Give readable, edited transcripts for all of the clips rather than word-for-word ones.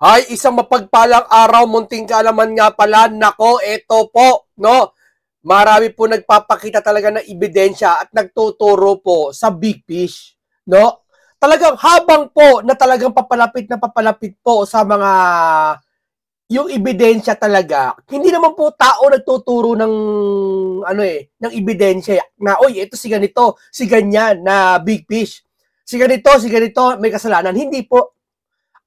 Hay, isang mapagpalang araw, munting kaalaman nga pala. Nako, eto po, no? Marami po nagpapakita talaga ng ebidensya at nagtuturo po sa big fish, no? Talagang habang po na talagang papalapit na papalapit po sa mga yung ebidensya talaga, hindi naman po tao nagtuturo ng ng ebidensya na oy, ito si ganito, si ganyan na big fish. Si ganito, may kasalanan. Hindi po.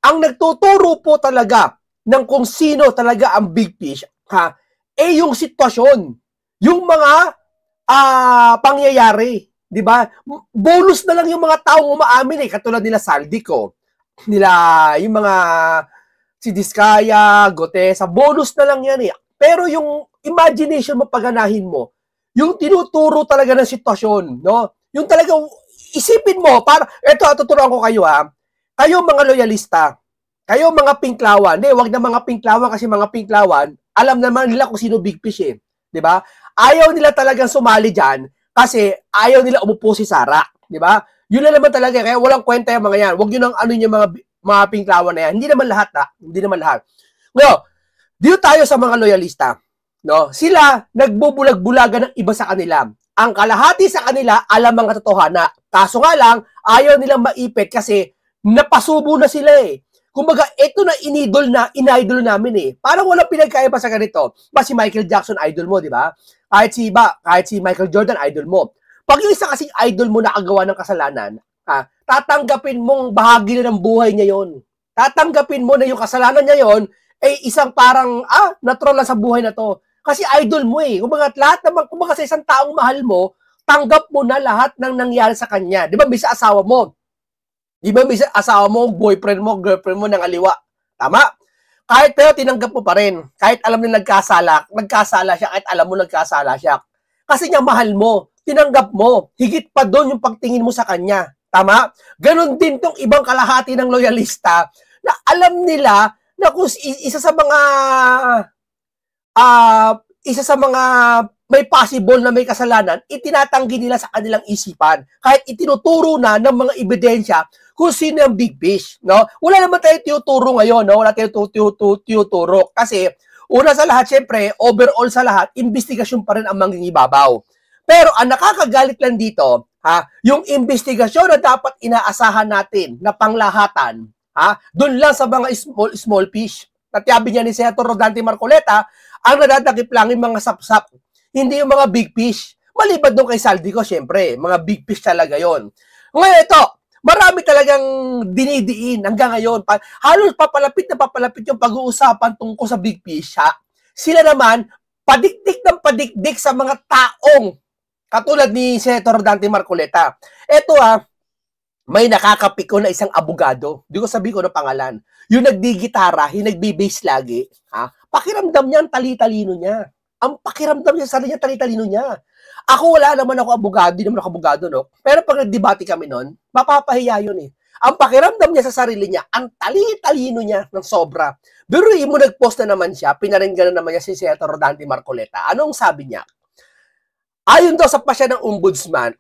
Ang nagtuturo po talaga ng kung sino talaga ang big fish, yung sitwasyon, yung mga pangyayari, di ba? Bonus na lang yung mga taong umaamin katulad nila Saldico, nila yung mga si Diskaya, Gotesa, bonus na lang yan Pero yung imagination mo, pagganahin mo, yung tinuturo talaga ng sitwasyon, no? Yung talaga, isipin mo, eto, tuturuan ko kayo kayo mga loyalista, kayo mga pinklawan, wag na mga pinklawan kasi mga pinklawan, alam naman nila kung sino big fish di ba? Ayaw nila talagang sumali diyan kasi ayaw nila umupo si Sara, di ba? Yun na naman talaga, kaya walang kwenta yung mga yan. Wag yun ang yung mga pinklawan na yan. Hindi naman lahat hindi naman lahat. Ngayon, dito tayo sa mga loyalista, no? Sila nagbubulag-bulagan ng iba sa kanila. Ang kalahati sa kanila alam ang katotohanan. Kaso nga lang, ayaw nilang maipit kasi napasubo na sila Kumbaga, ito na inidol namin Parang walang pinagkaiba sa ganito. Si Michael Jackson, idol mo, di ba? Kahit si Michael Jordan, idol mo. Pag yung isa kasing idol mo nakagawa ng kasalanan, tatanggapin mong bahagi na ng buhay niya yon. Tatanggapin mo na yung kasalanan niya yon isang parang, natural lang sa buhay na to. Kasi idol mo kumbaga sa isang taong mahal mo, tanggap mo na lahat ng nangyari sa kanya. Di ba, bisa asawa mo? Di ba, bisa asawa mo, boyfriend mo, girlfriend mo, ng aliwa. Tama? Kahit pero tinanggap mo pa rin. Kahit alam na nagkasala siya, kahit alam mo nagkasala siya. Kasi niya mahal mo, tinanggap mo. Higit pa doon yung pagtingin mo sa kanya. Tama? Ganon din tong ibang kalahati ng loyalista na alam nila na kung isa sa mga may possible na may kasalanan, itinatanggi nila sa kanilang isipan. Kahit itinuturo na ng mga ebidensya kung sino ang big fish, no? Wala naman tayo tinuturo ngayon, no? Wala tayo tinuturo. Kasi, una sa lahat, syempre, overall sa lahat, investigasyon pa rin ang mangingibabaw. Pero ang nakakagalit lang dito, yung investigasyon na dapat inaasahan natin na panglahatan, doon lang sa mga small fish. Natyabi niya ni Senator Rodante Marcoleta, ang nadadakip lang yung mga sapsap, hindi yung mga big fish. Maliban doon kay Saldico, syempre, mga big fish talaga yon. Ngayon ito, marami talagang dinidiin hanggang ngayon. Halos papalapit yung pag-uusapan tungkol sa big fish, Sila naman, padikdik ng padikdik sa mga taong katulad ni Senator Dante Marcoleta. Ito may nakakapiko na isang abogado. Di ko sabihin ko na pangalan. Yung nagdigitara, yung nagbi-bass lagi, pakiramdam niya ang tali-talino niya. Ang pakiramdam niya sa sarili niya, tali-talino niya. Ako wala naman ako abogado, di naman ako abogado, no? Pero pag nagdebate kami noon, mapapahiya yun Ang pakiramdam niya sa sarili niya, ang tali-talino niya ng sobra. Pero mo nag-post na naman siya, pinaringgan na naman niya si Senator Dante Marcoleta. Anong sabi niya? Ayon daw sa pasya ng ombudsman,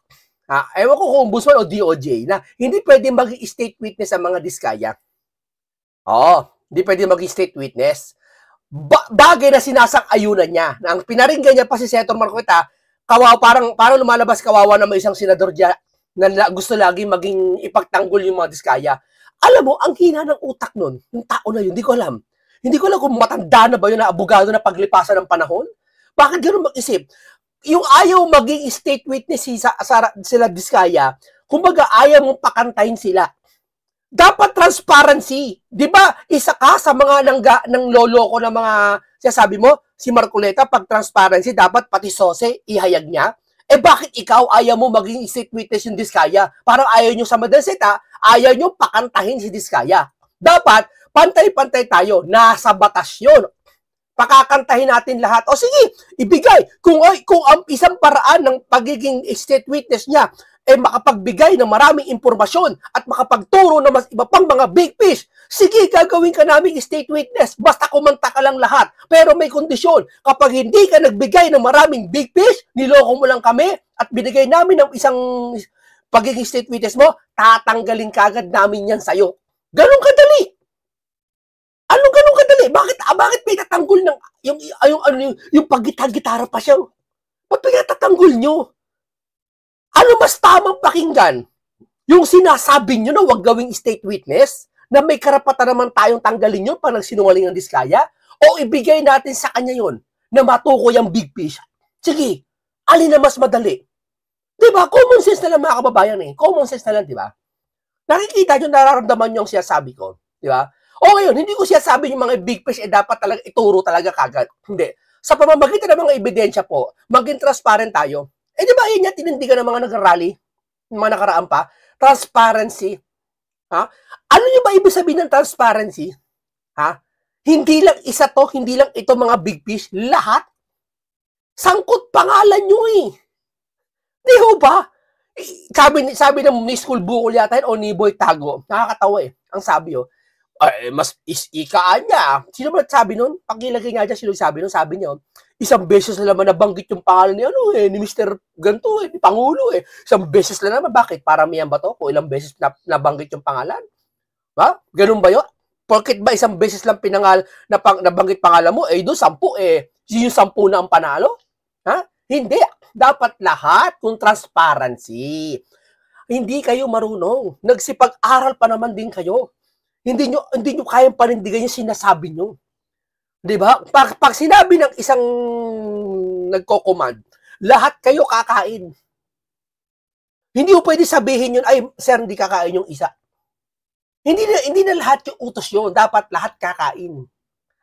ewan ko kung ombudsman o DOJ, na hindi pwede maging state witness ang mga diskaya. Hindi pwede maging state witness. Bagay na sinasang-ayunan niya. Na ang pinaringgan niya pa si Senator Marcoleta, parang lumalabas kawawa na may isang senador diyan na gusto lagi maging ipagtanggol yung mga diskaya. Alam mo, ang hina ng utak nun, yung tao na yun, hindi ko alam. Hindi ko alam kung matanda na ba yun na abogado na paglipasan ng panahon. Bakit gano'n mag-isip? Yung ayaw maging state witness sila diskaya, kumbaga ayaw mong pakantayin sila. Dapat transparency. Di ba? Isa ka sa mga nang loloko na mga sabi mo, si Marcoleta, pag transparency, dapat pati sose, ihayag niya. Bakit ikaw ayaw mo maging state witness yung diskaya? Parang ayaw nyo sa madanseta, ayaw nyo pakantahin si diskaya. Dapat, pantay-pantay tayo. Nasa batas yun. Pakakantahin natin lahat. O sige, ibigay. Kung ang isang paraan ng pagiging state witness niya makapagbigay ng maraming impormasyon at makapagturo ng mas iba pang mga big fish, sige, gagawin ka namin state witness. Basta kumanta ka lang lahat. Pero may kondisyon. Kapag hindi ka nagbigay ng maraming big fish, niloko mo lang kami at binigay namin ng isang pagiging state witness mo, tatanggalin kagad namin yan sa'yo. Ganun kadali. bakit may tatanggol ng, yung paggitara pa siya? Ba't pinatatanggol nyo? Ano mas tamang pakinggan? Yung sinasabi nyo na wag gawing state witness, na may karapatan naman tayong tanggalin yun pag nagsinungaling ng diskaya, o ibigay natin sa kanya yun na matukoy ang big fish? Sige, alin na mas madali? Diba? Common sense na lang mga kababayan eh. Common sense na lang, diba? Nakikita nyo, nararamdaman nyo ang sinasabi ko. Diba? O ngayon, hindi ko sinasabi yung mga big fish dapat talaga ituro talaga kagad. Hindi. Sa pamamagitan ng mga ebidensya po, maging transparent tayo. Di ba yun yan, tinindigan ng mga nag-rally, mga nakaraan pa, transparency. Ha? Ano yung ba ibig sabihin ng transparency? Ha? Hindi lang isa to, hindi lang ito mga big fish, lahat. Sangkot pangalan nyo eh. Di ho ba? Sabi ng Miss School Bukol yata yun, o ni Boy Tago, nakakatawa eh. Ang sabi mas ikaan niya. Sino ba sabi nun? Pagkilagay nga dyan, sino sabi nun? Sabi niya, isang beses na naman nabanggit yung pangalan ni Mr. Ganto ni Pangulo eh. Isang beses na naman. Bakit? Paramihan ba to? Kung ilang beses nabanggit yung pangalan? Ha? Ganun ba yun? Porkit ba isang beses lang nabanggit pangalan mo, doon 10 yung 10 na ang panalo? Ha? Hindi. Dapat lahat kung transparency. Hindi kayo marunong. Nagsipag-aral pa naman din kayo. Hindi nyo kayang panindigan yung sinasabi nyo. Diba? Pag sinabi ng isang nagko-command, lahat kayo kakain. Hindi mo pwede sabihin yun, ay, sir, hindi kakain yung isa. Hindi na lahat yung utos yun. Dapat lahat kakain.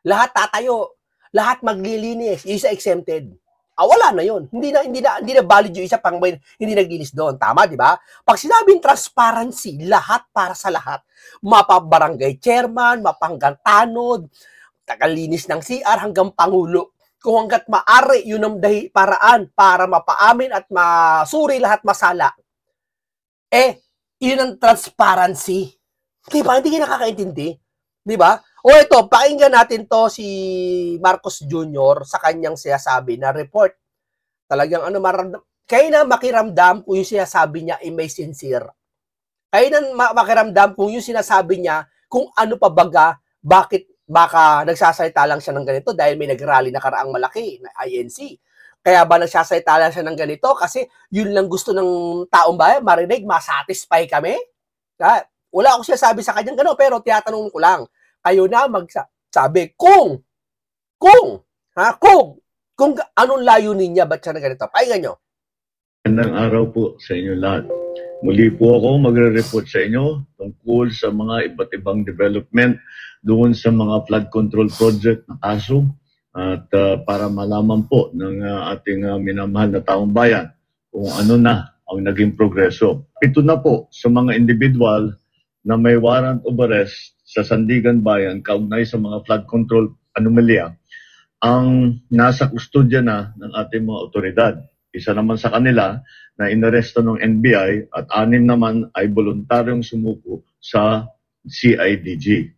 Lahat tatayo. Lahat maglilinis. Isa exempted. Wala na yun. Hindi na valid yung isa pang hindi naglinis doon. Tama, di ba? Pag sinabing transparency, lahat para sa lahat. Mapabarangay chairman, mapanggantanod, tagalinis ng CR hanggang Pangulo. Kung hanggat maaari, yun ang paraan para mapaamin at masuri lahat masala. Yun ang transparency. Di ba? Hindi ka nakakaintindi. Di ba? O ito, pakinggan natin to si Marcos Jr. sa kanyang sinasabi na report. Talagang kaya na makiramdam kung yung sinasabi niya ay may sincere. Kaya na makiramdam kung yung sinasabi niya kung ano pa baga, baka nagsasalita lang siya ng ganito dahil may nag-rally na karaang malaki na INC. Kaya ba nagsasalita lang siya ng ganito kasi yun lang gusto ng taong bayan, marinig, masatisfy kami? Wala akong sinasabi sa kanyang gano'n, pero tiyatanong ko lang, kayo na magsabi kung anong layunin niya, ba't siya na ganito? Pakinggan nyo. Magandang araw po sa inyo lahat. Muli po ako magre-report sa inyo tungkol sa mga iba't ibang development doon sa mga flood control project na kaso at para malaman po ng ating minamahal na taong bayan kung ano na ang naging progreso. Ito na po sa mga individual na may warrant of arrest sa Sandigan Bayan kaugnay sa mga flood control anomalya ang nasa kustodya na ng ating mga otoridad. Isa naman sa kanila na inaresto ng NBI at 6 naman ay voluntaryong sumuko sa CIDG.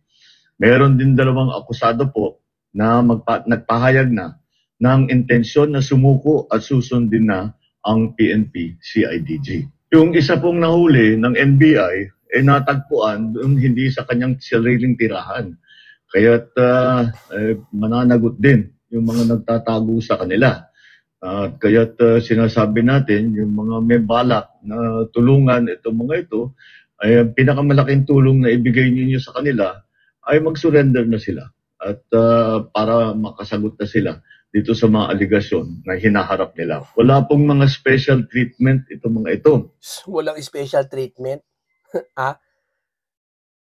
Meron din 2 akusado po na nagpahayag na ng intensyon na sumuko at susundin na ang PNP CIDG. Yung isa pong nahuli ng NBI ay natagpuan doon hindi sa kanyang sariling tirahan. Kaya't mananagot din yung mga nagtatago sa kanila. Kaya't sinasabi natin, yung mga may balak na tulungan itong mga ito, ay ang pinakamalaking tulong na ibigay ninyo sa kanila ay mag-surrender na sila at para makasagot na sila dito sa mga aligasyon na hinaharap nila. Wala pong mga special treatment itong mga ito. Walang special treatment?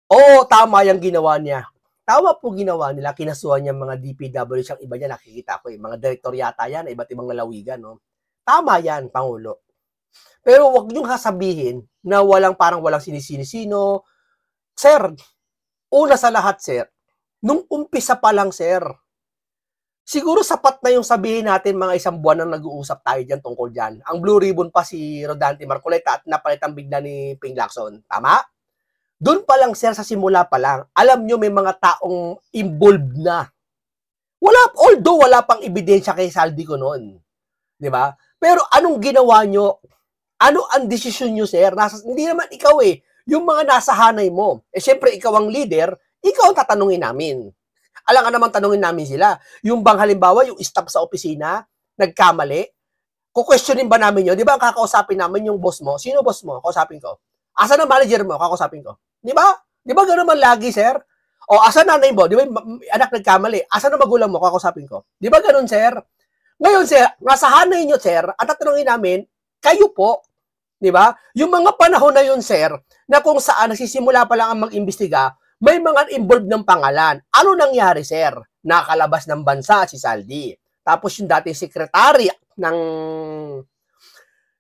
Oo, tama yung ginawa niya. Tama po ginawa nila, kinasuhan niya mga DPW, siyang iba niya, nakikita ko mga direktor yata yan, iba't ibang lalawigan, no? Tama yan, Pangulo. Pero wag niyong sasabihin na parang walang sinisino. Sir, una sa lahat, sir, nung umpisa pa lang, sir, siguro sapat na yung sabihin natin mga 1 buwan na nag-uusap tayo dyan tungkol dyan. Ang blue ribbon pa si Rodante Marcoleta at napalitan bigla ni Ping Lacson. Tama? Doon pa lang, sir, sa simula pa lang, alam nyo may mga taong involved na. Although wala pang ebidensya kay Saldi ko noon. Di ba? Pero anong ginawa nyo? Ano ang desisyon nyo, sir? Hindi naman ikaw Yung mga nasa hanay mo. Siyempre, ikaw ang leader, ikaw ang tatanungin namin. Alam nga naman tanungin namin sila. Yung bang halimbawa, yung staff sa opisina, nagkamali, kukwestiyonin ba namin yun? Di ba ang kakausapin namin yung boss mo? Sino boss mo? Kausapin ko. Asan ang manager mo? Kakausapin ko. Di ba? Di ba gano'n man lagi, sir? O asan nanay mo? Di ba anak nagkamali? Asan ang magulang mo? Kakausapin ko. Di ba gano'n, sir? Ngayon, sir, nasa hanay nyo, sir, at tatanungin namin, kayo po, di ba? Yung mga panahon na yun, sir, na kung saan nagsisimula pa lang ang mag-imbestiga, may mga involved ng pangalan. Ano nangyari, sir? Nakalabas ng bansa si Saldi. Tapos yung dating sekretary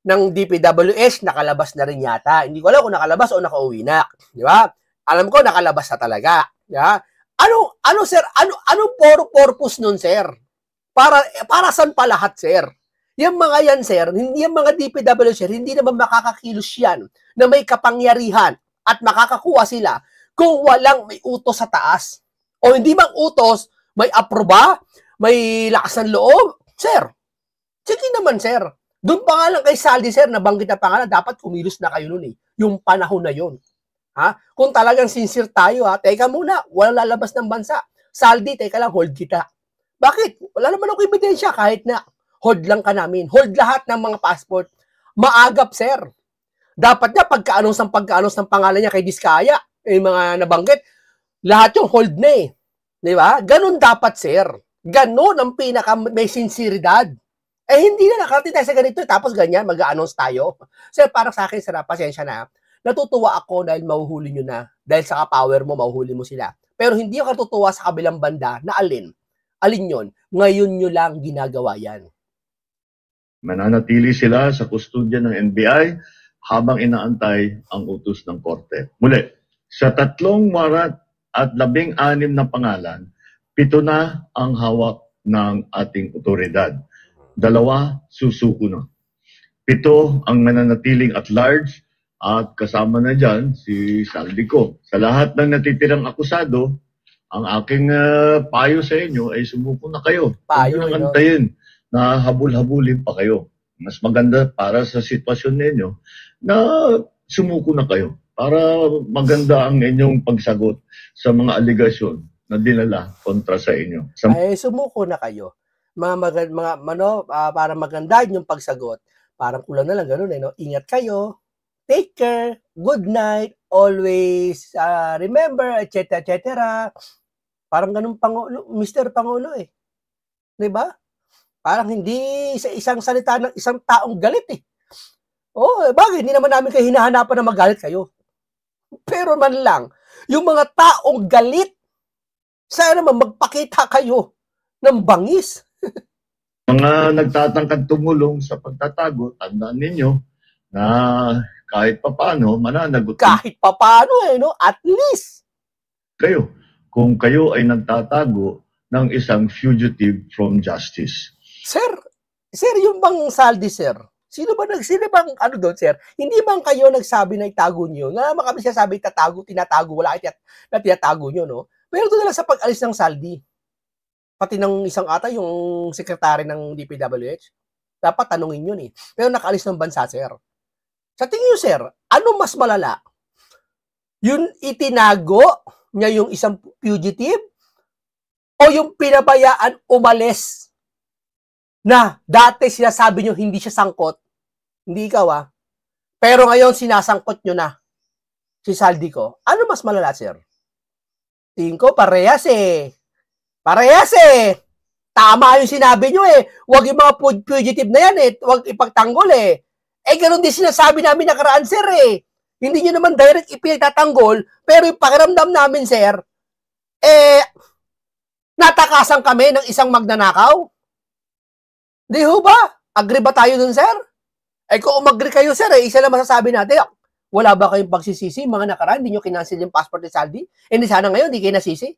ng DPWH, nakalabas na rin yata. Hindi ko alam kung nakalabas o nakauwi na. Di ba? Alam ko, nakalabas na talaga. Di ba? Ano, sir? Anong purpose nun, sir? Para saan pa lahat, sir? Yung mga yan, sir, hindi yung mga DPWH, sir, hindi naman makakakilos yan na may kapangyarihan at makakakuha sila kung walang may utos sa taas. O hindi bang utos, may aproba, may lakas ng loob, sir. Sige naman, sir. Doon pa nga lang kay Saldi, sir, nabanggit na pangalan, dapat kumilos na kayo nun eh. Yung panahon na yun. Ha? Kung talagang sincere tayo, ha? Teka muna, walang lalabas ng bansa. Saldi, teka lang, hold kita. Bakit? Wala naman ako ebidensya kahit na hold lang ka namin. Hold lahat ng mga passport. Maagap, sir. Dapat niya, pagka-announce ng pangalan niya kay Diskaya, yung mga nabanggit, lahat yung hold na eh. Di ba? Ganun dapat, sir. Ganun ang may sinseridad. Eh, hindi na nakarating tayo sa ganito. Tapos ganyan, mag-a-announce tayo. Sir, parang sa akin, sir, pasensya na. Natutuwa ako dahil mahuhuli nyo na. Dahil sa power mo, mahuhuli mo sila. Pero hindi ako natutuwa sa kabilang banda na alin yon. Ngayon nyo lang ginagawa yan. Mananatili sila sa kustudya ng NBI habang inaantay ang utos ng korte. Muli, sa 3 warat at 16 na pangalan, 7 na ang hawak ng ating otoridad. 2 susuko na. 7 ang mananatiling at large at kasama na dyan si Saldico. Sa lahat ng natitirang akusado, ang aking payo sa inyo ay sumuko na kayo. Payo, huwag nyo nang antayin na habul-habulin pa kayo. Mas maganda para sa sitwasyon ninyo na sumuko na kayo para maganda ang inyong pagsagot sa mga aligasyon na dinala kontra sa inyo. Ay, sumuko na kayo. Para maganda yung pagsagot. Parang kulang na lang ganun eh, no? Ingat kayo. Take care. Good night. Always remember, etc. etc. Parang ganun Pangulo, Mr. Pangulo eh. 'Di ba? Parang hindi sa isang salita ng isang taong galit eh. Oh, bagay, hindi naman namin kayo hinahanapan na magalit kayo. Pero man lang, yung mga taong galit, sana naman magpakita kayo ng bangis. Mga nagtatangkad tumulong sa pagtatago, tandaan ninyo na kahit papano, mananagot Kahit papano eh, no? At least. kayo kung kayo ay nagtatago ng isang fugitive from justice. Sir, yung bang Saldi, sir? Sino bang ano doon, sir? Hindi bang kayo nagsabi na itago nyo? Nga naman kami sinasabi tinatago, wala kayo na tinatago nyo, no? Pero doon na lang sa pag-alis ng Saldi. Pati ng isang ata, yung sekretary ng DPWH. Dapat tanungin yun eh. Pero nakaalis ng bansa, sir. Sa tingin nyo, sir, ano mas malala? Yung itinago niya yung isang fugitive o yung pinabayaan umalis na dati sinasabi nyo hindi siya sangkot, hindi ikaw pero ngayon sinasangkot nyo na si Saldi ko. Ano mas malala, sir? Tingin ko parehas eh. Tama yung sinabi nyo eh. Huwag yung mga fugitive na yan eh. Huwag ipagtanggol eh. Eh, ganun din sinasabi namin nakaraan, sir eh. Hindi nyo naman direct ipinagtatanggol, pero yung pakiramdam namin, sir, natakasan kami ng isang magnanakaw. Di ho ba? Agree ba tayo dun, sir? Kung umagri kayo, sir, isa lang masasabi natin, wala ba kayong pagsisisi, mga nakaraan, hindi nyo kinansil yung passport ni Saldi? Hindi sana ngayon, hindi kayo nasisi?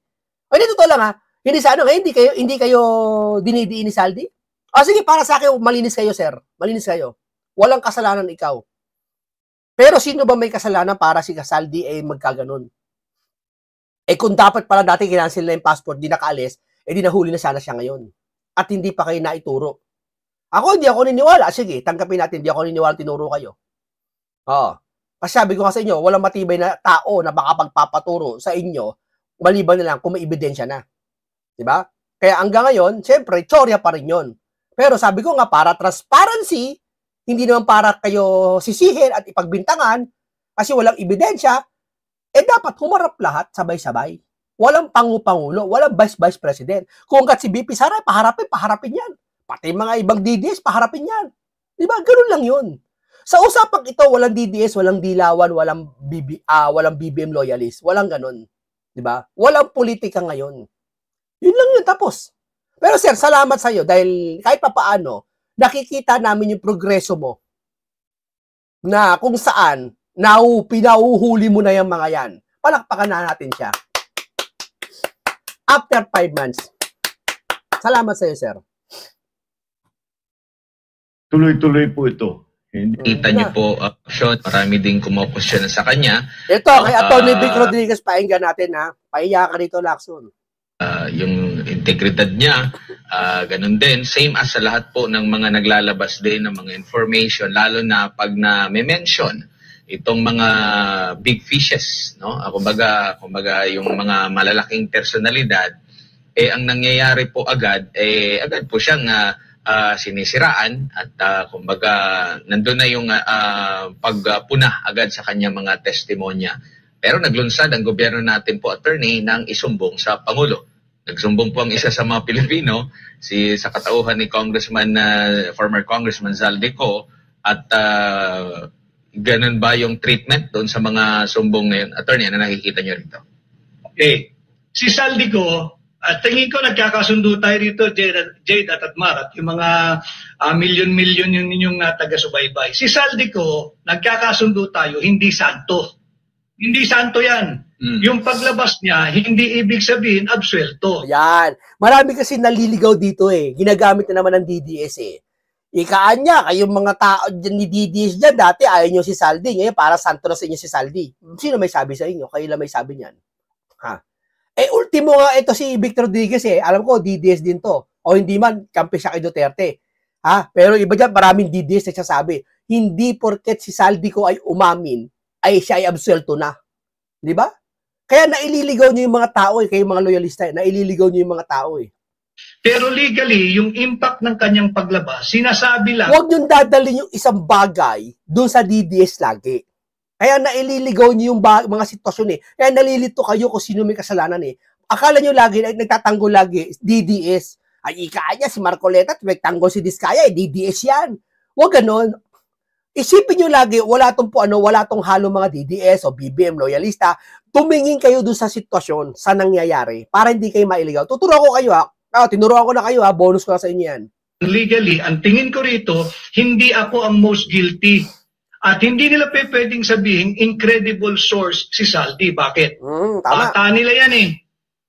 Hindi, totoo lang hindi sana ngayon, hindi kayo dinidiin ni Saldi? Sige, para sa akin, malinis kayo, sir. Malinis kayo. Walang kasalanan ikaw. Pero sino ba may kasalanan para si Saldi magkaganon? Kung dapat pala dati kinancel na yung passport, di nakaalis, di nahuli na sana siya ngayon. At hindi pa kayo naituro. Hindi ako niniwala. Sige, tanggapin natin, hindi ako niniwala, tinuro kayo. Kasi sabi ko sa inyo, walang matibay na tao na makapagpapaturo sa inyo, maliban na lang kung may ebidensya na. Diba? Kaya hanggang ngayon, syempre, tsorya pa rin yun. Pero sabi ko nga, para transparency, hindi naman para kayo sisihin at ipagbintangan, kasi walang ebidensya, dapat humarap lahat sabay-sabay. Walang pangupangulo, walang vice president. Kung kat si BP Sara, paharapin yan. Pati mga ibang DDS, paharapin yan. Diba? Ganun lang yun. Sa usapang ito, walang DDS, walang dilawan, walang BBM loyalist. Walang ganun. Diba? Walang politika ngayon. Yun lang yun, tapos. Pero sir, salamat sa iyo dahil kahit papaano, nakikita namin yung progreso mo na kung saan pinauhuli mo na yung mga yan. Palakpakan na natin siya. After 5 months. Salamat sa iyo, sir. Tuloy-tuloy po ito. Kita niyo po, Sean, marami din kumokwestiyon sa kanya. Ito, kay Atty. Vic Rodriguez, painggan natin ha. Pahiya ka rito, Lacson. Yung integridad niya, ganun din. Same as sa lahat po ng mga naglalabas din ng mga information, lalo na pag na-mention itong mga big fishes, no? Kumbaga yung mga malalaking personalidad, ang nangyayari po agad po siyang sinisiraan at kumbaga nandun na yung pagpuna agad sa kanya mga testimonya. Pero naglunsad ang gobyerno natin po, attorney, ng isumbong sa Pangulo. Nagsumbong po ang isa sa mga Pilipino, sa katauhan ni former Congressman Zaldico, at ganun ba yung treatment doon sa mga sumbong na yun? Attorney, ano nakikita niyo rito? Okay. Si Zaldico, tingin ko nagkakasundo tayo rito, Jade at Atmar, at yung mga milyon-milyon yung inyong taga-subaybay. Si Zaldico, nagkakasundo tayo, hindi santo. Hindi santo yan. Yung paglabas niya, hindi ibig sabihin absuelto. Yan. Marami kasi naliligaw dito eh. Ginagamit na naman ng DDS eh. Ikaan niya, kayong mga tao dyan ni DDS dyan, dati ayaw nyo si Saldi. Ngayon, para santo na sa inyo si Saldi. Sino may sabi sa inyo? Kayo lang may sabi niyan. Ha? Ultimo nga ito si Victor Rodriguez eh. Alam ko, DDS din to. O hindi man, kampi siya kay Duterte. Ha? Pero iba dyan, maraming DDS na sabi. Hindi porket si Saldico ay umamin, ay siya ay absuelto na. Di ba? Kaya naililigaw niyo yung mga tao eh, kayo mga loyalista, naililigaw niyo yung mga tao eh. Pero legally, yung impact ng kanyang paglabas, sinasabi lang. Huwag niyong dadalhin yung isang bagay doon sa DDS lagi. Kaya naililigaw niyo yung mga sitwasyon eh. Kaya nalilito kayo kung sino may kasalanan eh. Akala niyo lagi, nagtatanggol lagi, DDS. Ay, niya si Marcoleta, nagtanggol si Diskaya, DDS yan. Huwag ganon. Isipin nyo lagi, wala tong halo mga DDS o BBM, loyalista. Tumingin kayo doon sa sitwasyon, sa nangyayari, para hindi kayo mailigaw. Tuturuan ko kayo ha. Tinuruan ko na kayo ha. Bonus ko na sa inyo yan. Legally, ang tingin ko rito, hindi ako ang most guilty. At hindi nila pwedeng sabihin, incredible source si Saldi. Bakit? Tama. Bata nila yan eh.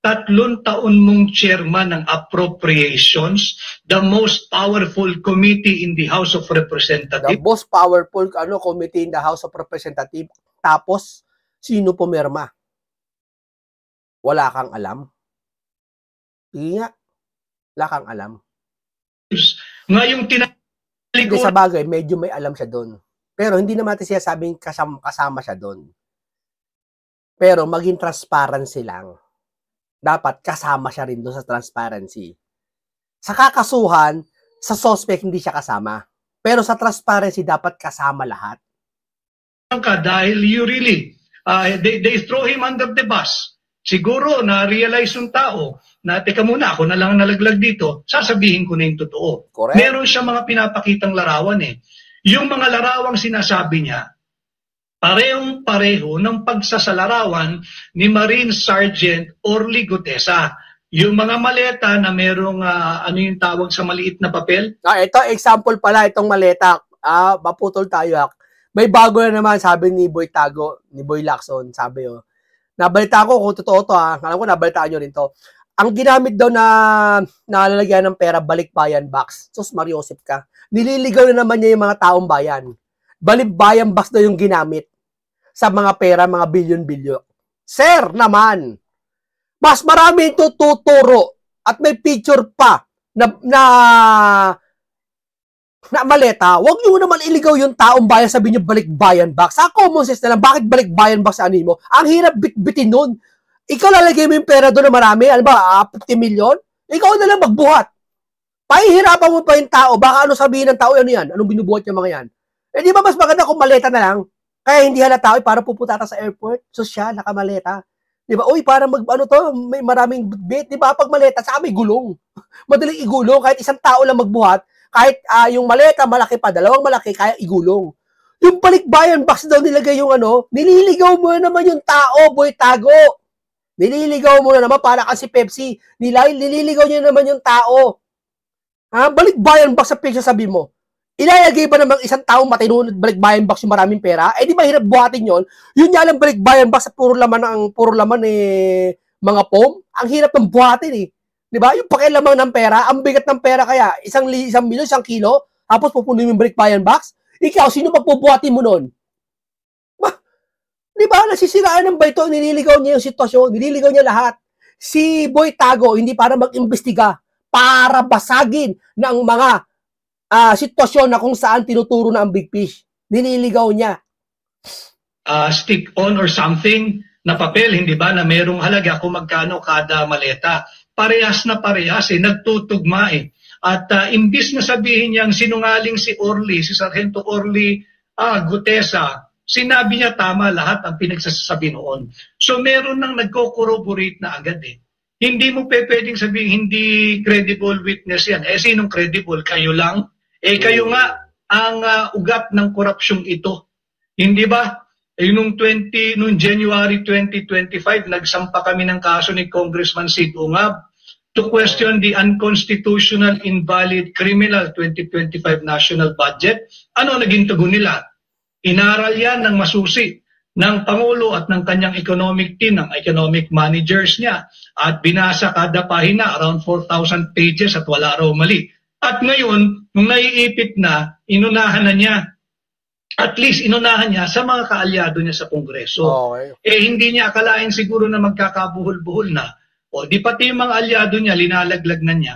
3 taon mong chairman ng Appropriations, the most powerful committee in the House of Representatives. The most powerful committee in the House of Representatives. Tapos, sino pumirma? Wala kang alam? Sige nga. Wala kang alam. Ngayong Hindi sa bagay, medyo may alam siya doon. Pero hindi naman natin siya sabing kasama siya doon. Pero maging transparency lang. Dapat kasama siya rin doon sa transparency. Sa kakasuhan, sa suspect hindi siya kasama. Pero sa transparency, dapat kasama lahat. Dahil you really, they throw him under the bus. Siguro na-realize yung tao na, teka muna, ako na lang nalaglag dito, sasabihin ko na yung totoo. Correct. Meron siya mga pinapakitang larawan eh. Yung mga larawang sinasabi niya, parehong-pareho ng pagsasalarawan ni Marine Sergeant Orly Gutesa. Yung mga maleta na merong, ano yung tawag sa maliit na papel? Ito, example pala, itong maleta. Maputol tayo. May bago na naman, sabi ni Boy Tago, ni Boy Lacson, sabi nabalita ko kung totoo to alam ko nabalitaan nyo rin to. Ang ginamit daw na nalalagyan ng pera, balikbayan box. Sus, Mariosip ka. Nililigaw na naman niya yung mga taong bayan. Balikbayan box daw yung ginamit sa mga pera, mga bilyon-bilyon. Sir, naman, mas marami ito tuturo at may picture pa na maleta. Huwag nyo naman iligaw yung taong bayan, sabihin nyo balikbayan box. Sa common sense na lang, bakit balikbayan box ano mo? Ang hirap bitbitin nun. Ikaw lalagay mo yung pera doon na marami, ano ba, 50 million? Ikaw na lang magbuhat. Pahihirapan mo pa yung tao, baka ano sabihin ng tao, ano yan? Anong binubuhat yung mga yan? Eh di ba mas maganda kung maleta na lang? Kaya hindi halata, para pupunta sa airport, sosyal, nakamaleta. Di ba? Uy, para ano to, may maraming bit. Di ba? Pag maleta, saka may gulong. Madaling igulong, kahit isang tao lang magbuhat, kahit yung maleta, malaki pa, dalawang malaki, kaya igulong. Yung balikbayan box daw nilagay yung ano, nililigaw mo naman yung tao, boy tago. Nililigaw mo na naman para kasi Pepsi. Nililigaw niya naman yung tao. Ha? Balikbayan box sa picture sabi mo. Ilalagay ba namang isang taong matino balikbayan box yung maraming pera? Eh di mahirap buhatin yon. Yun nga lang balikbayan box sa puro laman mga foam. Ang hirap ng buhatin eh. Di ba? Yung pakilamang ng pera, ang bigat ng pera kaya, 1 milyon, 1 kilo, tapos pupunin mo yung balikbayan box. Ikaw, sino magpubuhatin mo nun? Di ba? Nasisiraan ng ba ito? Nililigaw niya yung sitwasyon. Nililigaw niya lahat. Si Boy Tago, hindi para mag-imbestiga, para basagin ng mga sitwasyon na kung saan tinuturo na ang Big Fish. Nililigaw niya. Stick on or something na papel, hindi ba, na merong halaga kung magkano kada maleta. Parehas na parehas nagtutugma At imbis na sabihin niyang sinungaling si Sargento Orly Gutesa, sinabi niya tama lahat ang pinagsasabi noon. So meron nang nagko-corroborate na agad Hindi mo pwedeng sabihin hindi credible witness yan. Sinong credible? Kayo lang? Kayo nga ang ugat ng korupsyong ito. Hindi ba? Noong January 2025, nagsampa kami ng kaso ni Congressman Sid Ungab to question the unconstitutional, invalid, criminal 2025 national budget. Ano naging tugon nila? Inaral yan ng masusi ng Pangulo at ng kanyang economic team, ng economic managers niya. At binasa kada pahina, around 4,000 pages at wala raw mali. At ngayon, nung naiipit na, inunahan na niya. At least inunahan niya sa mga kaalyado niya sa Kongreso. Okay. Hindi niya akalain siguro na magkakabuhol-buhol na. O di pati yung mga alyado niya, linalaglag na niya.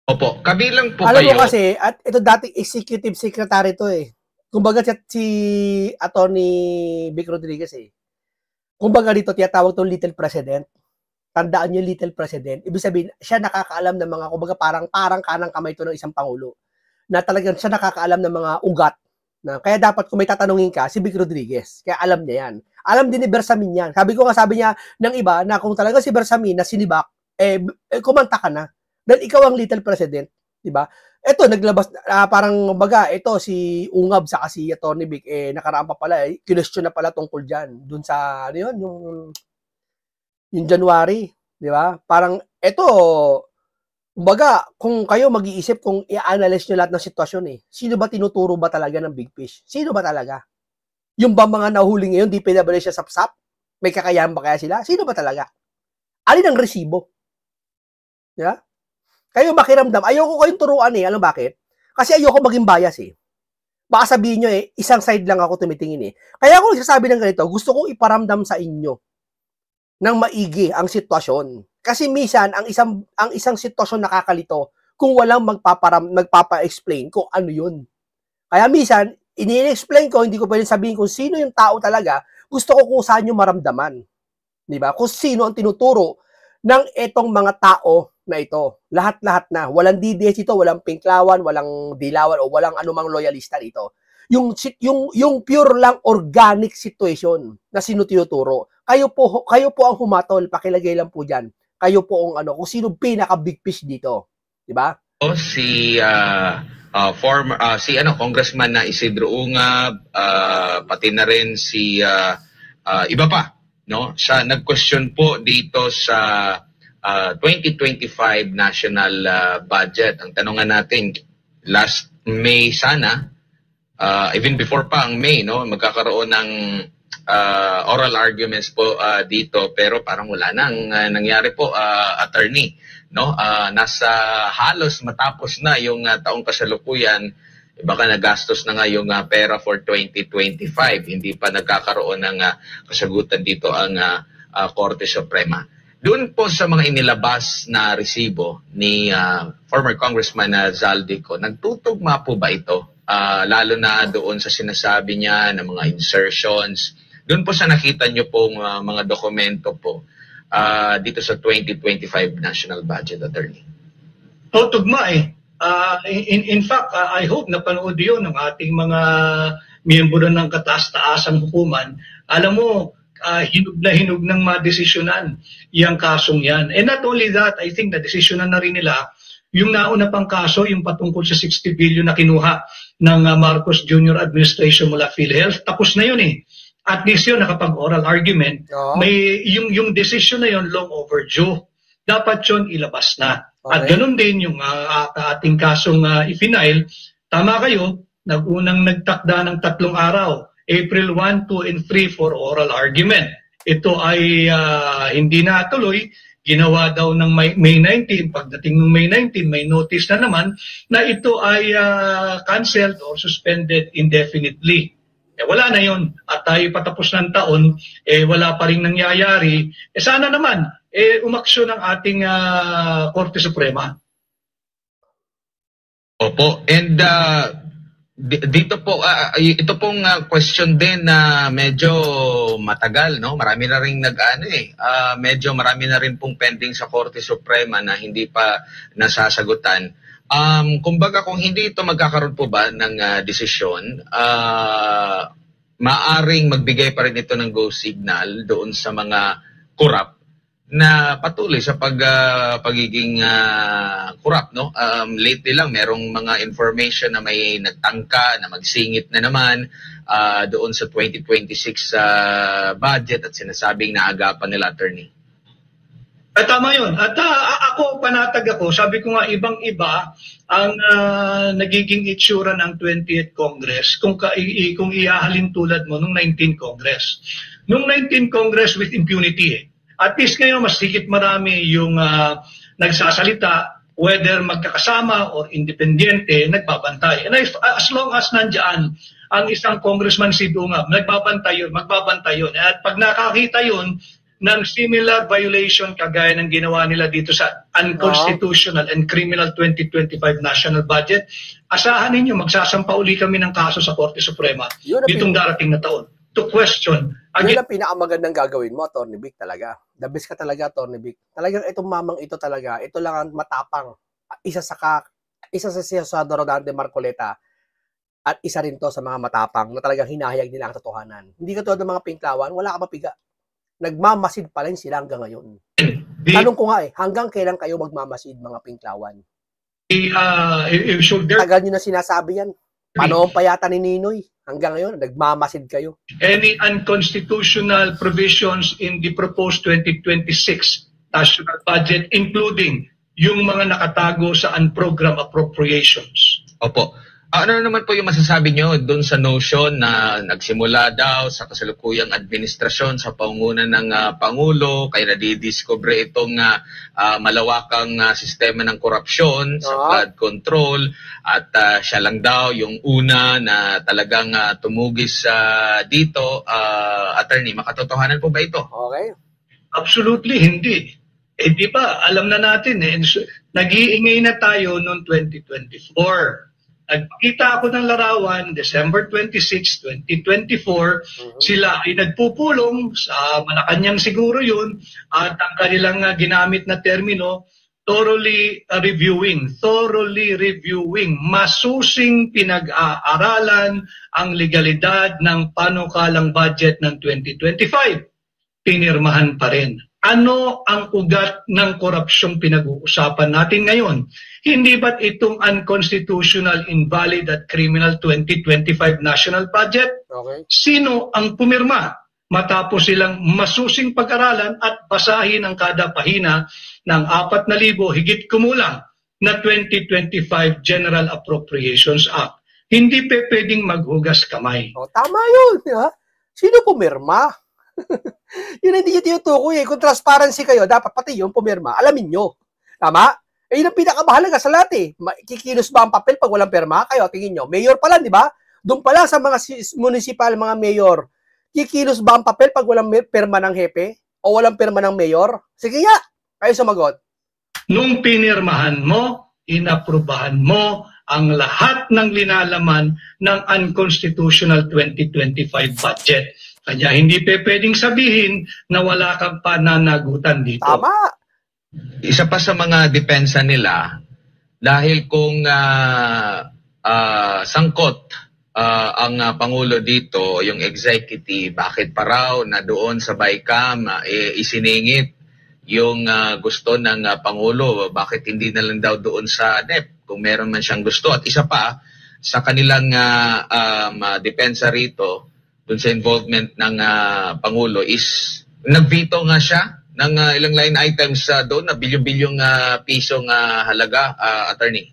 Opo, kabilang po Alam kayo. mo kasi, at ito dating executive secretary to Kumbaga si Attorney Vic Rodriguez Kumbaga dito tiyatawag tong Little President. Tandaan niyo Little President. Ibig sabihin, siya nakakaalam ng mga, kumbaga parang kanang kamay to ng isang pangulo. Na talagang siya nakakaalam ng mga ugat. Kaya dapat kung may tatanungin ka, si Vic Rodriguez. Kaya alam niya yan. Alam din ni Bersamin yan. Sabi niya ng iba na kung talaga si Bersamin na sinibak, kumanta ka na. Dahil ikaw ang Little President. Diba? Ito, naglabas, parang baga, ito si Ungab sa si Atty. Vic, nakaraan pa pala, kinestyon na pala tungkol dyan. Dun sa, ano yun, yung January, di ba? Parang, ito, baga, kung kayo mag-iisip, kung i-analyze nyo lahat ng sitwasyon sino ba tinuturo ba talaga ng Big Fish? Sino ba talaga? Yung ba mga nahuli ngayon, di pinabalik siya sapsap? May kakayahan ba kaya sila? Sino ba talaga? Alin ang resibo? Di ba? Kayo makiramdam, ayoko kayong turuan alam bakit? Kasi ayoko maging bias Baka sabihin nyo isang side lang ako tumitingin Kaya ako nagsasabi ng ganito, gusto kong iparamdam sa inyo ng maigi ang sitwasyon. Kasi minsan, ang isang sitwasyon nakakalito kung walang magpapa-explain kung ano yun. Kaya minsan, ini-explain ko, hindi ko pwedeng sabihin kung sino yung tao talaga, gusto ko kung saan nyo maramdaman. Diba? Kung sino ang tinuturo ng etong mga tao na ito. Lahat-lahat na. Walang DDS ito, walang pinklawan, walang dilawan, o walang anumang loyalista dito. Yung pure lang organic situation na sino tinuturo. Kayo po ang humatol, pakilagay lang po diyan. Kayo po ang kung sino pinaka Big Fish dito. Di ba? Si Congressman na Isidro Ungab, pati na rin si iba pa, no? Siya nag-question po dito sa 2025 national budget. Ang tanongan natin, last May sana, even before pa ang May, no, magkakaroon ng oral arguments po dito, pero parang wala nang nangyari po, attorney, no? Nasa halos matapos na yung taong kasalukuyan, baka nagastos na nga yung pera for 2025, hindi pa nagkakaroon ng kasagutan dito ang Korte Suprema. Doon po sa mga inilabas na resibo ni former Congressman Zaldico, nagtutugma po ba ito? Lalo na doon sa sinasabi niya ng mga insertions Doon po sa nakita nyo pong mga dokumento po dito sa 2025 National Budget, Attorney. Tugma eh. In fact, I hope napanood yun ng ating mga miyembro ng kataas-taasang hukuman. Alam mo, hinug na hinug ng madesisyonan yung kasong yan. And not only that, I think na-desisyonan na rin nila yung nauna pang kaso, yung patungkol sa 60 billion na kinuha ng Marcos Jr. administration mula PhilHealth. Tapos na yun eh. At least yun, nakapag-oral argument. May, yung decision na yun, long overdue. Dapat yun ilabas na. Okay. At ganun din yung ating kasong i-final. Tama kayo, nag-unang nagtakda ng 3 araw. April 1, 2, and 3 for oral argument. Ito ay hindi natuloy. Ginawa daw ng May 19. Pagdating ng May 19, may notice na naman na ito ay canceled or suspended indefinitely. Wala na yon. At tayo patapos ng taon, wala pa rin nangyayari. Sana naman, umaksyon ng ating Korte Suprema. Opo. And dito po, ito pong question din na medyo matagal, no? Marami na rin medyo marami na rin pong pending sa Korte Suprema na hindi pa nasasagutan. Kumbaga kung hindi ito magkakaroon po ba ng desisyon, maaring magbigay pa rin ito ng go signal doon sa mga korap na patuloy sa pagiging corrupt, no? Lately lang merong mga information na may nagtangka na magsingit na naman doon sa 2026 budget at sinasabing naagapan nila, Attorney. Tama yun. At ako, panatag ako, sabi ko nga ibang-iba ang nagiging itsura ng 20th Congress kung iahalin tulad mo nung 19th Congress. Nung 19th Congress with impunity At least ngayon, mas higit marami yung nagsasalita, whether magkakasama or independyente, nagbabantay. And as long as nandyan ang isang congressman si Dungab, magbabantay yun. At pag nakakita yun ng similar violation kagaya ng ginawa nila dito sa unconstitutional and criminal 2025 national budget, asahan ninyo, magsasampa uli kami ng kaso sa Korte Suprema ditong darating na taon to question. Yun ang pinakamagandang gagawin mo, Atty. Vic, talaga. The best ka talaga, Atty. Vic. Talagang itong mamang ito talaga, ito lang ang matapang. Isa sa Senador Rodante Marcoleta at isa rin to sa mga matapang na talagang hinahayag nila ang katotohanan. Hindi ka tulad ng mga pinklawan, wala ka mapiga. Nagmamasid pa rin sila hanggang ngayon. Tanong ko nga hanggang kailan kayo magmamasid, mga pinklawan? Tagal nyo na sinasabi yan. Panahon pa yata ni Ninoy. Hanggang ngayon, nagmamasid kayo. Any unconstitutional provisions in the proposed 2026 national budget, including yung mga nakatago sa unprogrammed appropriations. Opo. Ano naman po yung masasabi nyo doon sa notion na nagsimula daw sa kasalukuyang administrasyon sa pangunan ng Pangulo, kaya nadidiscover itong malawakang sistema ng korupsyon sa flood control at siya lang daw yung una na talagang tumugis dito. Attorney, makatotohanan po ba ito? Okay. Absolutely hindi. Di ba, alam na natin nag-iingay na tayo noong 2024. Nagpakita ako ng larawan, December 26, 2024, sila ay nagpupulong sa Malacanang siguro yun, at ang kanilang ginamit na termino, thoroughly reviewing, masusing pinag-aaralan ang legalidad ng panukalang budget ng 2025. Pinirmahan pa rin. Ano ang ugat ng korupsyong pinag-uusapan natin ngayon? Hindi ba't itong unconstitutional, invalid at criminal 2025 national budget? Okay. Sino ang pumirma matapos silang masusing pag-aralan at basahin ang kada pahina ng 4,000 higit kumulang na 2025 General Appropriations Act? Hindi pwedeng maghugas kamay. Tama yun. Sino pumirma? Yun hindi nyo tinutukoy Kung transparency kayo, dapat pati yun pumirma. Alamin nyo. Tama? Yun ang pinakamahalaga sa lahat Kikilos ba ang papel pag walang pirma? Kayo, tingin nyo. Mayor pa lang, di ba? Doon pa lang sa mga municipal, mga mayor. Kikilos ba ang papel pag walang pirma ng hepe? O walang pirma ng mayor? Sige nga. Kayo sumagot. Nung pinirmahan mo, inaprubahan mo ang lahat ng linalaman ng unconstitutional 2025 budget. Kanya hindi pwedeng sabihin na wala kang pananagutan dito. Tama. Isa pa sa mga depensa nila, dahil kung sangkot ang Pangulo dito, yung executive, bakit pa raw na doon sa BICAM isiningit yung gusto ng Pangulo, bakit hindi na lang daw doon sa NEP kung meron man siyang gusto. At isa pa, sa kanilang depensa rito, dun sa involvement ng Pangulo is nag-veto nga siya ng ilang line items doon na bilyon-bilyong pisong halaga, attorney.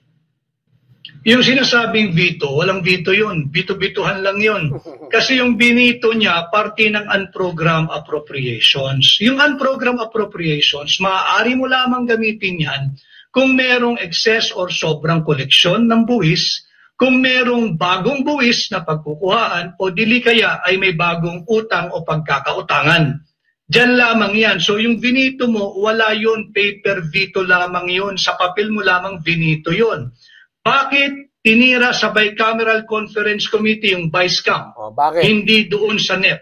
Yung sinasabing veto, walang veto yun. Veto-bituhan lang yun. Kasi yung binito niya, parte ng unprogrammed appropriations. Yung unprogrammed appropriations, maaari mo lamang gamitin yan kung merong excess or sobrang koleksyon ng buwis, kung merong bagong buwis na pagkukuhaan o dili kaya ay may bagong utang o pagkakautangan. Diyan lamang yan. So yung vinito mo, wala yun, paper veto lamang yun. Sa papel mo lamang vinito yun. Bakit tinira sa Bicameral Conference Committee yung BICAM? Bakit? Hindi doon sa NEP.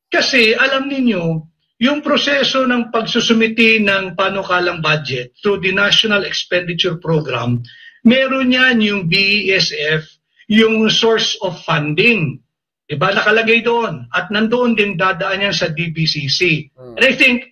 Kasi alam ninyo, yung proseso ng pagsusumiti ng panukalang budget through the National Expenditure Program, meron yan yung BESF, yung source of funding. Diba? Nakalagay doon. At nandoon din dadaan yan sa DBCC. And I think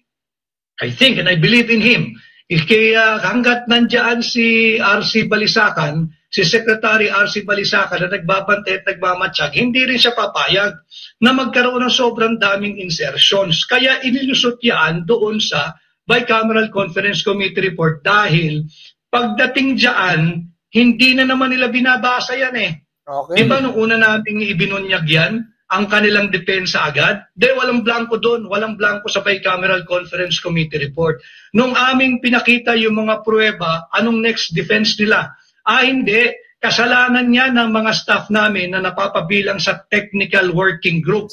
and I believe in him, kaya hanggat nandyan si RC Balisacan, si Secretary RC Balisacan na nagbabantay at nagmamatsyag, hindi rin siya papayag na magkaroon ng sobrang daming insertions. Kaya inilusot yan doon sa Bicameral Conference Committee report dahil pagdating dyan, hindi na naman nila binabasa yan eh. Okay. Di ba nung una nating ibinunyag yan, ang kanilang depensa agad? Walang blanco doon, walang blanco sa Bicameral Conference Committee report. Nung aming pinakita yung mga pruweba, anong next defense nila? Hindi, kasalanan niya ng mga staff namin na napapabilang sa technical working group.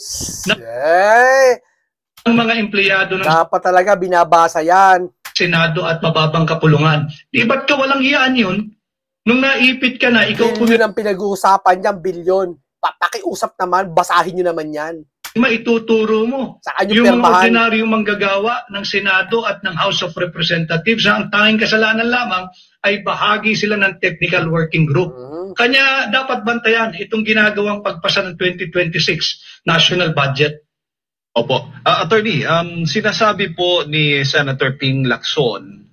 Ang mga empleyado ng dapat talaga binabasa yan. Senado at mababang kapulungan. Di ba't ka walang hiyaan yun? Nung naipit ka na, ikaw Bilyon ang pinag-uusapan dyan, bilyon. Pakiusap naman, basahin nyo naman yan. Maituturo mo. Saan Yung yung mga ordinaryong manggagawa ng Senado at ng House of Representatives, ang tanging kasalanan lamang ay bahagi sila ng technical working group. Kanya dapat bantayan itong ginagawang pagpasa ng 2026 national budget. Opo. Attorney, sinasabi po ni Senator Ping Lacson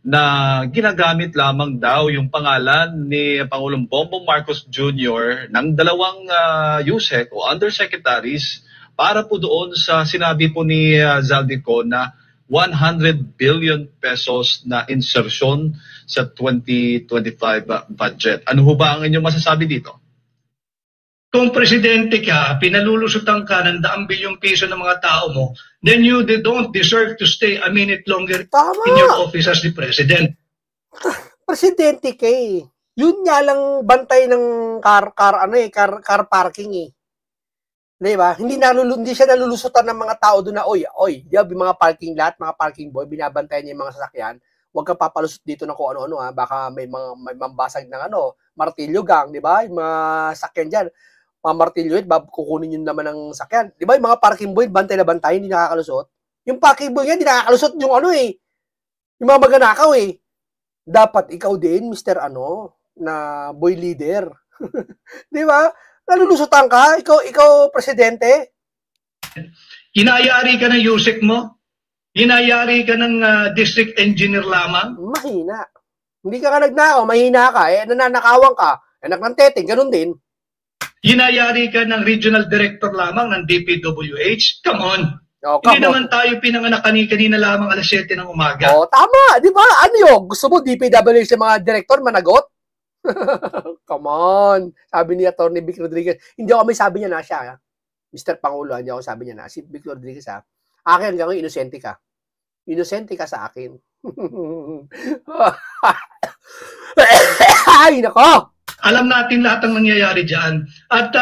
na ginagamit lamang daw yung pangalan ni Pangulong Bongbong Marcos Jr. ng dalawang USEC o undersecretaries para po doon sa sinabi po ni Zaldico na 100 billion pesos na insertion sa 2025 budget. Ano ho ba ang inyong masasabi dito? Kung presidente ka, pinalulusutan ka ng 100 bilyong piso ng mga tao mo, then you don't deserve to stay a minute longer in your office as the president. Presidente ka eh. Yun nga lang bantay ng car parking eh. Di ba? Hindi siya nalulusutan ng mga tao doon na, oy, yung mga parking lot, mga parking boy, binabantayan niya yung mga sasakyan. Huwag kang papalusot dito ng kung ano-ano ha. Baka may mambasag ng martilyo gang, di ba? Yung mga sakyan dyan. Mga martilyo, kukunin yun naman ng sakyan. Di ba? Yung mga parking boy, bantay na bantay, hindi nakakalusot. Yung parking boy yan, hindi nakakalusot yung yung mga maganakaw eh. Dapat ikaw din, Mr. na boy leader. Di ba? Nalulusutan ka? Ikaw presidente? Hinayari ka ng USEC mo? Hinayari ka ng district engineer lamang? Mahina. Hindi ka nagnakaw, mahina ka. Nananakawan ka. Anak ng teteng, ganun din. Hinayari ka ng regional director lamang ng DPWH? Come on. Hindi naman tayo pinanganak kanina lamang alas 7 ng umaga. Tama. Di ba? Ano yun? Gusto mo DPWH sa mga director managot? Come on. Sabi ni Atty. Vic Rodriguez. Hindi ako may sabi niya na siya. Mr. Pangulo, hindi ako sabi niya na. Si Vic Rodriguez Akin hanggang ngayon, inosente ka. Inosente ka sa akin. Ay, nako! Alam natin lahat ang nangyayari dyan. At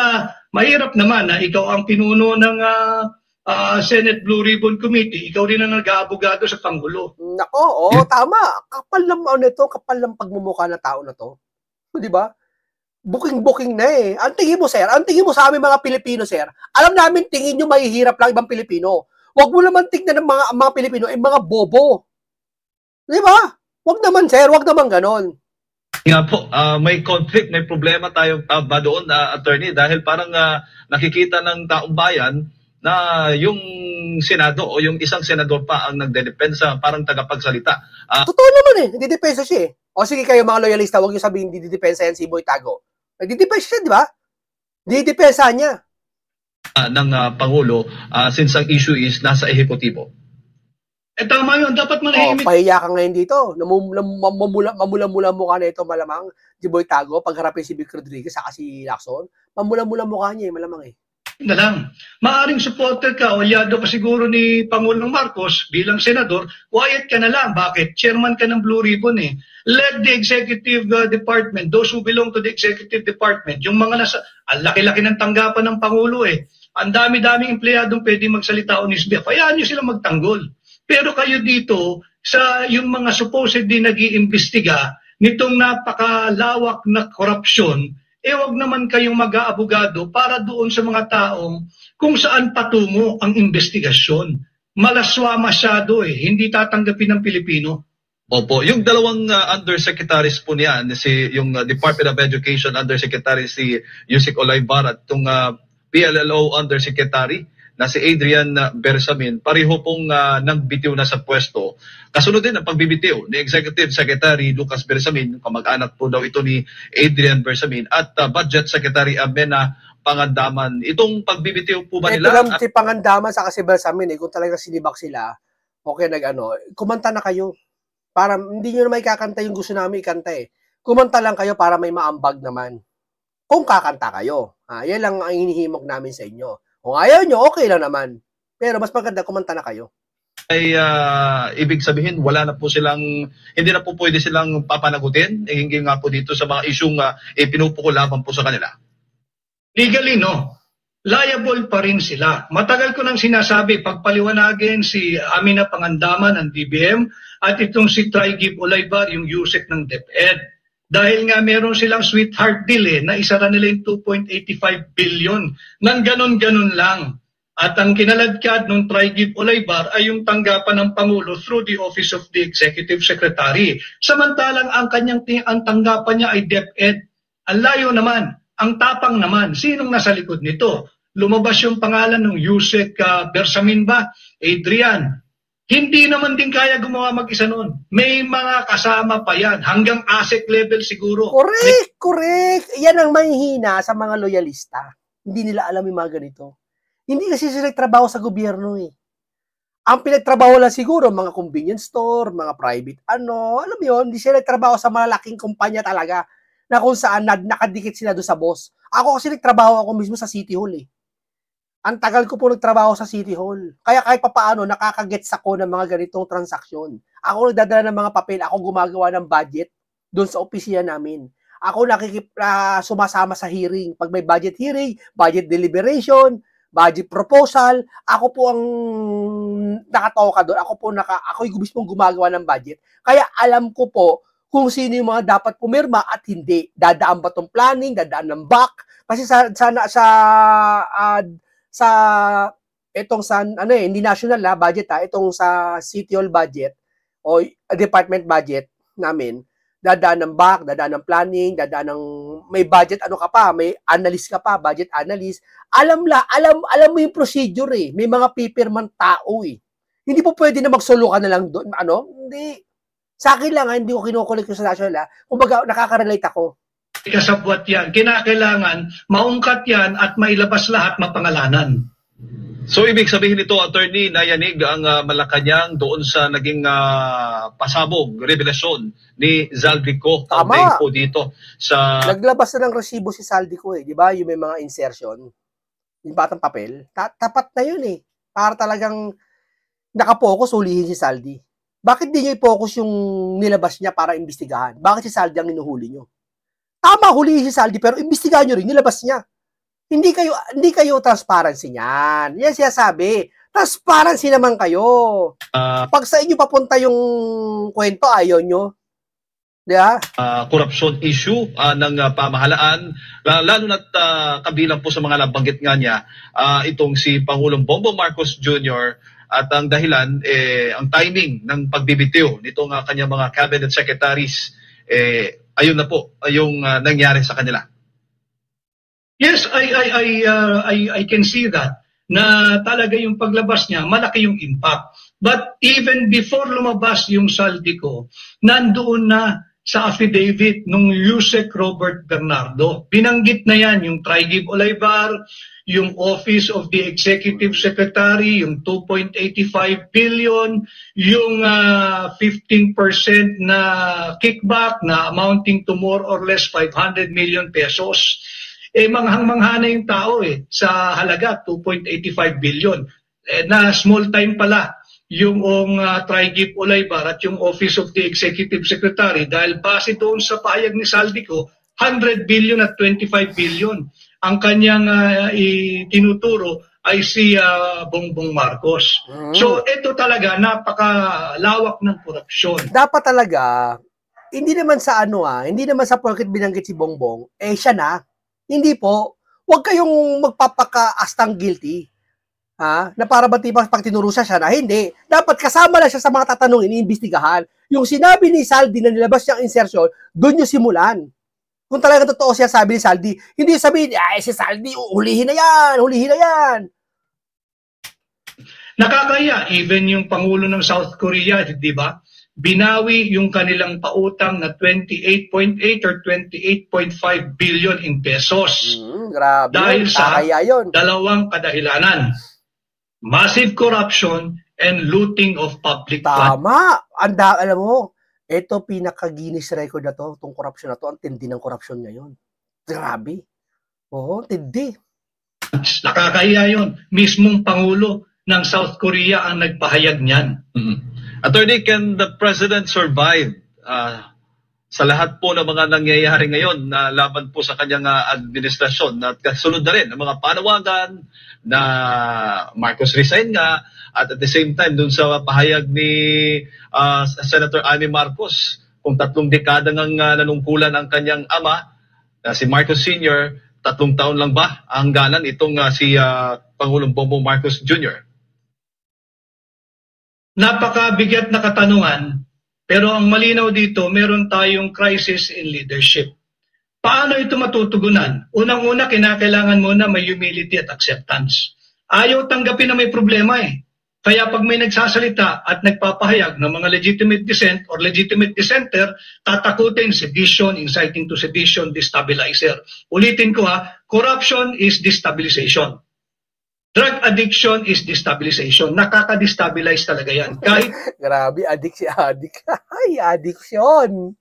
mahirap naman na ikaw ang pinuno ng Senate Blue Ribbon Committee. Ikaw rin ang nag-aabogado sa Pangulo. Nako, tama. Kapal ng kapal ng pagmumukha na tao na to. Di ba? booking na eh. Ang tingin mo, sir, ang tingin mo sa amin mga Pilipino, sir, alam namin tingin nyo mahihirap lang ibang Pilipino. Huwag mo naman tingnan ng mga Pilipino, mga bobo. Di ba? Huwag naman, sir, huwag naman ganon. Nga po, may conflict, may problema tayo ba doon, attorney, dahil parang nakikita ng taong bayan na yung Senado o yung isang senador pa ang nagdedepensa, parang tagapagsalita. Totoo naman eh, nagdidepensa siya eh. O sige kayo mga loyalista, huwag niyo sabihin nagdidepensa yan si Boy Tago. Nagdidepensa siya, di ba? Nagdidepensa niya. Ng Pangulo, since ang issue is nasa ehekutibo. Tama yun, dapat manahimik. Pahiya ka ngayon dito. Mamula-mula mukha na ito malamang si Boy Tago pagharapin si Vic Rodriguez saka si Lacson. Mamula-mula mukha niya malamang eh. Na lang. Maaring supporter ka o aliado pa siguro ni Pangulong Marcos bilang senador, quiet ka na lang. Bakit? Chairman ka ng Blue Ribbon eh. Let the executive department, those who belong to the executive department, yung mga nasa, ang laki-laki ng tanggapan ng Pangulo eh. Ang dami-daming empleyadong pwede magsalita on his behalf. Hayaan nyo sila magtanggol. Pero kayo dito, sa yung mga supposedly nag-iimbestiga nitong napakalawak na korupsyon, wag naman kayong mag-aabogado para doon sa mga taong kung saan patungo ang investigasyon. Malaswa masyado eh, hindi tatanggapin ng Pilipino. Opo, yung dalawang undersecretaries po niyan, yung Department of Education Undersecretary si Yusek Olaybar at itong PLLO Undersecretary na si Adrian Bersamin, pareho pong nagbitiw na sa pwesto. Kasunod din ang pagbibitiw ni Executive Secretary Lucas Bersamin, kamag-anak po daw ito ni Adrian Bersamin, at Budget Secretary Amena Pangandaman. Itong pagbibitiw po ba nila? Ito lang si Pangandaman sa kasi Bersamin kung talaga sinibak sila, okay kumanta na kayo. Para hindi nyo na may kakanta yung gusto namin ikanta eh. Kumanta lang kayo para may maambag naman. Kung kakanta kayo. Yan lang ang hinihimok namin sa inyo. Kung ayaw nyo, okay lang naman. Pero mas maganda, kumanta na kayo. Ay ibig sabihin, wala na po silang, hindi na po pwede silang papanagutin, hindi nga po dito sa mga isyong pinupukol laban po sa kanila. Legally, no. Liable pa rin sila. Matagal ko nang sinasabi, pagpaliwanagin si Amina Pangandaman ng DBM at itong si Trigib Olaybar, yung USEC ng DepEd. Dahil nga meron silang sweetheart deal na isara nila yung 2.85 billion nang ganon-ganon lang. At ang kinaladkad ng Trigib Olaybar ay yung tanggapan ng Pangulo through the Office of the Executive Secretary. Samantalang ang ang tanggapan niya ay DepEd. Ang layo naman, ang tapang naman, sinong nasa likod nito? Lumabas yung pangalan ng Yusek Bersamin ba? Adrian. Hindi naman din kaya gumawa mag-isa noon. May mga kasama pa yan. Hanggang ASEC level siguro. Correct. Yan ang mahihina sa mga loyalista. Hindi nila alam yung mga ganito. Hindi kasi sila nagtrabaho sa gobyerno eh. Ang pinagtrabaho lang siguro, mga convenience store, mga private alam mo yun, hindi sila nagtrabaho sa malalaking kumpanya talaga na kung saan nakadikit sila doon sa boss. Ako kasi nagtrabaho ako mismo sa City Hall eh. Ang tagal ko po nagtrabaho sa City Hall. Kaya kahit papaano, nakakagets ako ng mga ganitong transaksyon. Ako nagdadala ng mga papel, ako gumagawa ng budget doon sa opisina namin. Ako sumasama sa hearing. Pag may budget hearing, budget deliberation, budget proposal, ako po ang nakatoka doon. Ako yung mismo gumagawa ng budget. Kaya alam ko po kung sino yung mga dapat pumirma at hindi. Dadaan ba tong planning, dadaan ng back. Kasi hindi national budget itong sa City Hall budget o department budget namin, dadaan ng back, dadaan ng planning, dadaan ng may budget may analyst ka pa, budget analyst. Alam mo yung procedure eh. May mga pipirman tao eh. Hindi po pwede na magsolo ka na lang doon. Hindi. Sa akin lang, hindi ko kinukulit ko sa national kumbaga nakaka-relate ako. Kasabwat yan. Kinakailangan maungkat yan at mailabas lahat mapangalanan. So ibig sabihin nito, attorney, nayanig ang Malacanang doon sa naging pasabog, revelasyon ni Zaldico. Tama. Po dito sa... Naglabas na ng resibo si Zaldico eh. Di ba? Yung may mga insertion. Yung batang papel. Tapat na yun eh. Para talagang nakapokus, hulihin si Saldi. Bakit di nyo i-focus yung nilabas niya para imbestigahan? Bakit si Saldi ang inuhuli nyo? Tama, hulihin si Saldi, pero imbestigahan nyo rin, nilabas niya. Hindi kayo transparency niyan. Yan siya sabi. Transparency naman kayo. Pag sa inyo papunta yung kwento, ayaw nyo. Di ba? Corruption issue ng pamahalaan, lalo na't kabilang po sa mga nabanggit nga niya itong si Pangulong Bongbong Marcos Jr. at ang dahilan ang timing ng pagbibitiw nitong kanyang mga cabinet secretaries ayun na po yung nangyari sa kanila. Yes, I can see that na talaga yung paglabas niya, malaki yung impact. But even before lumabas yung Saldico, nandoon na sa affidavit nung Yusek Robert Bernardo. Binanggit na yan yung Trigib Olaybar, yung Office of the Executive Secretary, yung 2.85 billion, yung 15% na kickback na amounting to more or less 500 million pesos. Manghang-mangha na yung tao sa halaga 2.85 billion. Na small time pala yung Trigib Olaybar at yung Office of the Executive Secretary dahil base doon sa pahayag ni Saldico, 100 billion at 25 billion. Ang kanyang tinuturo ay si Bongbong Marcos. So ito talaga napakalawak ng korupsyon. Dapat talaga, hindi naman sa hindi naman sa porket binanggit si Bongbong, siya na. Hindi po. Huwag kayong magpapaka-astang guilty. Na para ba pag tinuro siya na? Hindi. Dapat kasama na siya sa mga tatanungin, iniimbestigahan. Yung sinabi ni Saldi na nilabas niyang insertion, doon yung simulan. Kung talaga totoo siya sabi ni Saldi, hindi sabihin, si Saldi, hulihin na yan. Nakakaya, even yung Pangulo ng South Korea, di ba? Binawi yung kanilang pautang na 28.8 or 28.5 billion in pesos. Grabe. Dahil sa yun. Dalawang kadahilanan. Massive corruption and looting of public funds. Tama. Alam mo, ito pinaka-Guinness record na to, itong korupsyon na to, ang tindi ng korupsyon ngayon. Grabe. Oo, tindi. Nakakaya yun. Mismong Pangulo ng South Korea ang nagpahayag niyan. Attorney, can the President survive sa lahat po ng mga nangyayari ngayon na laban po sa kanyang administrasyon at kasunod na rin ang mga panawagan na Marcos resign nga at the same time dun sa pahayag ni Senator Amy Marcos kung 3 dekada ngang nanungkulan ang kanyang ama si Marcos Sr., 3 taon lang ba ang ganan itong si Pangulong Bongbong Marcos Jr.? Napakabigat na katanungan, pero ang malinaw dito, meron tayong crisis in leadership. Paano ito matutugunan? Unang-una, kinakailangan muna may humility at acceptance. Ayaw tanggapin na may problema Kaya pag may nagsasalita at nagpapahayag ng mga legitimate dissent or legitimate dissenter, tatakutin, sedition, inciting to sedition, destabilizer. Ulitin ko corruption is destabilization. Drug addiction is destabilization. Nakaka-destabilize talaga yan. Kahit grabe, addiction. Ay, addiction.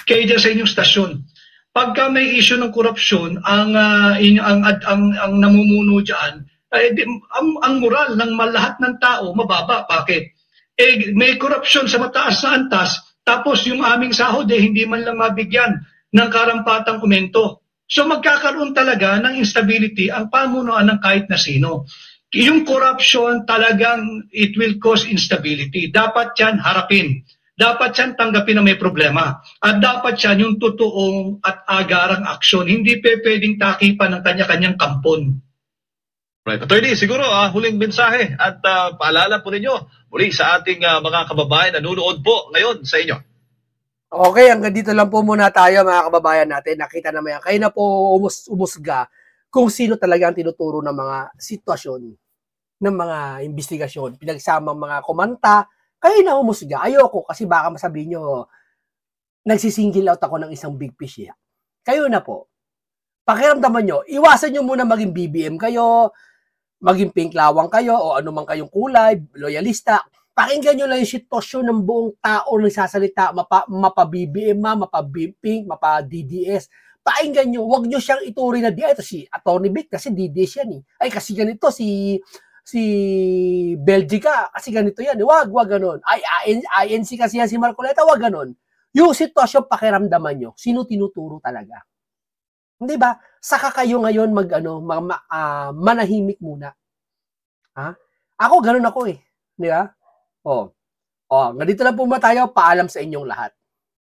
Kayo dyan sa inyong stasyon. Pagka may issue ng korupsyon, ang namumuno dyan, ang moral ng lahat ng tao, mababa. Bakit? May korupsyon sa mataas na antas, tapos yung aming sahod, hindi man lang mabigyan ng karampatang komento. So magkakaroon talaga ng instability ang pamunuan ng kahit na sino. Yung corruption talagang it will cause instability. Dapat yan harapin. Dapat yan tanggapin na may problema. At dapat yan yung totoong at agarang aksyon. Hindi pwedeng takipan ng kanya-kanyang kampon. Right. Attorney, siguro huling mensahe at paalala po ninyo muli sa ating mga kababayan na nanonood po ngayon sa inyo. Okay, hanggang dito lang po muna tayo mga kababayan natin. Nakita naman yan. Kayo na po umusga kung sino talaga ang tinuturo ng mga sitwasyon, ng mga investigasyon, pinagsamang mga komanta. Kayo na umusga. Ayoko kasi baka masabihin nyo, nagsisingle out ako ng isang big fish. Kayo na po. Pakiramdaman nyo, iwasan nyo muna maging BBM kayo, maging pink lawang kayo, o anumang kayong kulay, loyalista. Pakinggan nyo lang yung sitwasyon ng buong tao nagsasalita, mapa-BBM, mapa-pink, mapa-DDS. Pakinggan nyo, huwag nyo siyang ituri na ito si Atty. Vic kasi DDS yan Ay kasi ganito si Belgica kasi ganito yan. Wag ganun. Ay INC kasi yan si Marcoleta, wag ganun. Yung sitwasyon pakiramdaman nyo, sino tinuturo talaga. Hindi ba? Saka kayo ngayon manahimik muna. Ako ganun ako Di ba? Ganito lang po tayo. Paalam sa inyong lahat.